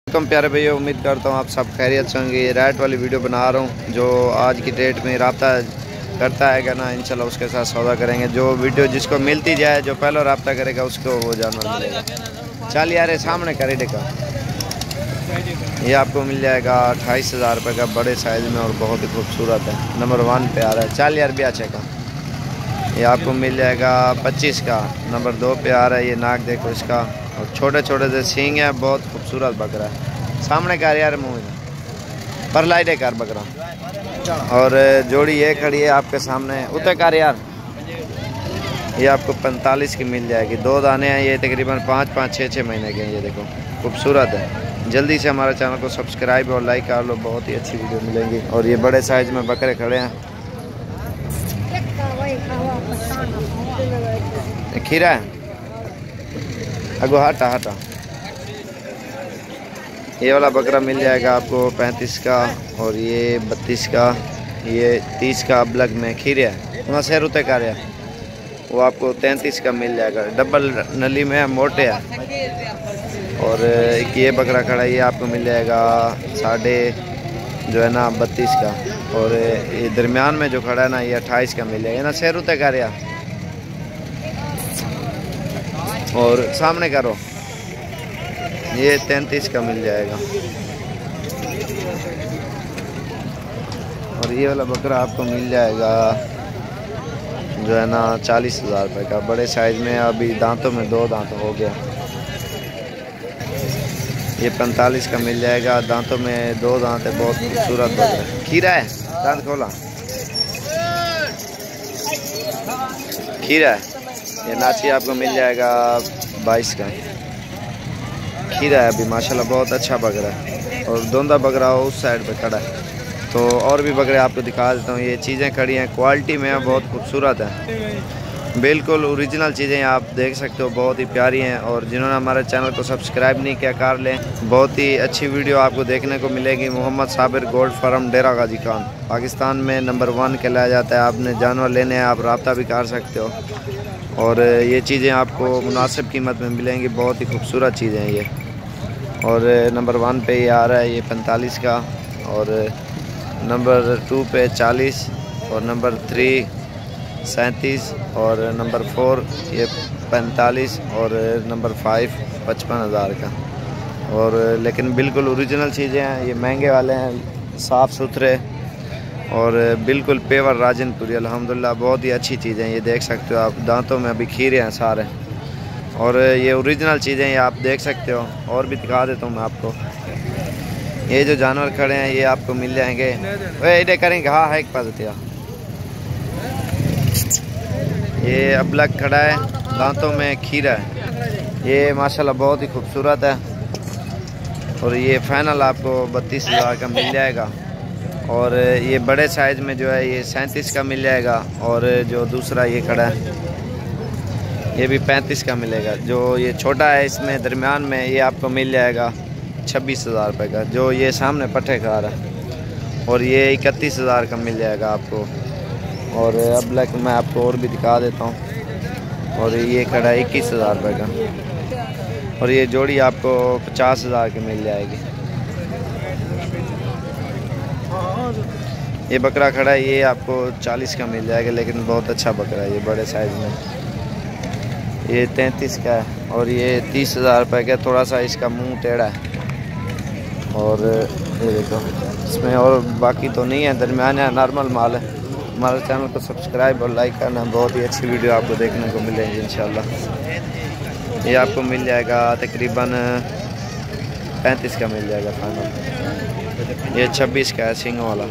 कम प्यारे भैया, उम्मीद करता हूँ आप सब खैरियत से होंगे। ये रेट वाली वीडियो बना रहा हूँ जो आज की डेट में रब्ता करता है ना, इंशाल्लाह उसके साथ सौदा करेंगे। जो वीडियो जिसको मिलती जाए, जो पहले रब्ता करेगा उसको वो जानवर मिलेगा। चल यार सामने करेडे का ये आपको मिल जाएगा 28,000 रुपये का, बड़े साइज़ में और बहुत ही खूबसूरत है। नंबर 1 पे आ रहा है। चल यार ब्याचे का ये आपको मिल जाएगा 25 का। नंबर 2 पे आ रहा है। ये नाक देखो इसका, और छोटे छोटे से सींग है, बहुत खूबसूरत बकरा है। सामने कर यार मुँह में पर लाइटे कर बकरा। और जोड़ी ये खड़ी है आपके सामने, उतर कर यार। ये आपको 45 की मिल जाएगी। 2 दाने हैं, ये तकरीबन 5-6 महीने के हैं। ये देखो खूबसूरत है। जल्दी से हमारे चैनल को सब्सक्राइब और लाइक कर लो, बहुत ही अच्छी वीडियो मिलेंगी। और ये बड़े साइज़ में बकरे खड़े हैं। खीरा है अगो हटा हटा। ये वाला बकरा मिल जाएगा आपको 35 का, और ये 32 का, ये 30 का। ब्लग में खीरे है वहाँ से रुते का रहा, वो आपको 33 का मिल जाएगा। डबल नली में है, मोटे है। और एक ये बकरा खड़ा है, ये आपको मिल जाएगा 32.5 का। और ये दरमियान में जो खड़ा है ना, ये 28 का मिल जाएगा ना। 6 रुते का रहा। और सामने करो, ये 33 का मिल जाएगा। और ये वाला बकरा आपको मिल जाएगा जो है ना 40,000 रुपये का, बड़े साइज़ में। अभी दांतों में 2 दांत हो गया। ये 45 का मिल जाएगा। दांतों में 2 दांत है, बहुत खूबसूरत बकरा। खीरा है, दांत खोला खीरा है। ये नाची आपको मिल जाएगा 22 का। खीरा है अभी माशाल्लाह, बहुत अच्छा बकरा है। और दोंदा बकरा उस साइड पे खड़ा है। तो और भी बकरे आपको दिखा देता हूँ। ये चीज़ें खड़ी हैं, क्वालिटी में है, बहुत खूबसूरत है। बिल्कुल ओरिजिनल चीज़ें आप देख सकते हो, बहुत ही प्यारी हैं। और जिन्होंने हमारे चैनल को सब्सक्राइब नहीं किया कर लें, बहुत ही अच्छी वीडियो आपको देखने को मिलेगी। मोहम्मद साबिर गोल्ड फार्म, डेरा गाजी खान, पाकिस्तान में नंबर 1 कहलाया जाता है। आपने जानवर लेने हैं, आप रब्ता भी कर सकते हो। और ये चीज़ें आपको मुनासिब कीमत में मिलेंगी, बहुत ही खूबसूरत चीज़ें हैं ये। और नंबर 1 पे ये आ रहा है, ये 45 का। और नंबर 2 पे 40, और नंबर 3 37, और नंबर 4 ये 45, और नंबर 5 55,000 का। और लेकिन बिल्कुल ओरिजिनल चीज़ें हैं, ये महंगे वाले हैं, साफ़ सुथरे और बिल्कुल पेवर राजनपुरी। अल्हम्दुलिल्लाह बहुत ही अच्छी चीज़ें हैं। ये देख सकते हो आप, दांतों में अभी खीरे हैं सारे। और ये ओरिजिनल चीज़ें ये आप देख सकते हो। और भी दिखा देता हूँ मैं आपको। ये जो जानवर खड़े हैं ये आपको मिल जाएंगे। वे करेंगे हाँ है एक पास। ये अबलग खड़ा है, दांतों में खीरा है। ये माशाल्लाह बहुत ही खूबसूरत है। और ये फाइनल आपको 32,000 का मिल जाएगा। और ये बड़े साइज़ में जो है ये 37 का मिल जाएगा। और जो दूसरा ये खड़ा है ये भी 35 का मिलेगा। जो ये छोटा है इसमें दरमियान में, ये आपको मिल जाएगा 26,000 रुपये का। जो ये सामने पट्टे खा रहा है, और ये 31,000 का मिल जाएगा आपको। और अब लाइक मैं आपको और भी दिखा देता हूँ। और ये खड़ा है 21,000 रुपये का। और ये जोड़ी आपको 50,000 की मिल जाएगी। ये बकरा खड़ा है, ये आपको 40 का मिल जाएगा, लेकिन बहुत अच्छा बकरा है ये, बड़े साइज़ में। ये 33 का है। और ये 30,000 रुपये का। थोड़ा सा इसका मुंह टेढ़ा है। और ये देखो इसमें और बाकी तो नहीं है, दरमियान है, नॉर्मल माल है। हमारे चैनल को सब्सक्राइब और लाइक करना, बहुत ही अच्छी वीडियो आपको देखने को मिलेगी इंशाल्लाह। ये आपको मिल जाएगा तकरीबन 35 का मिल जाएगा फाइनल। ये 26 का है, सिंग वाला।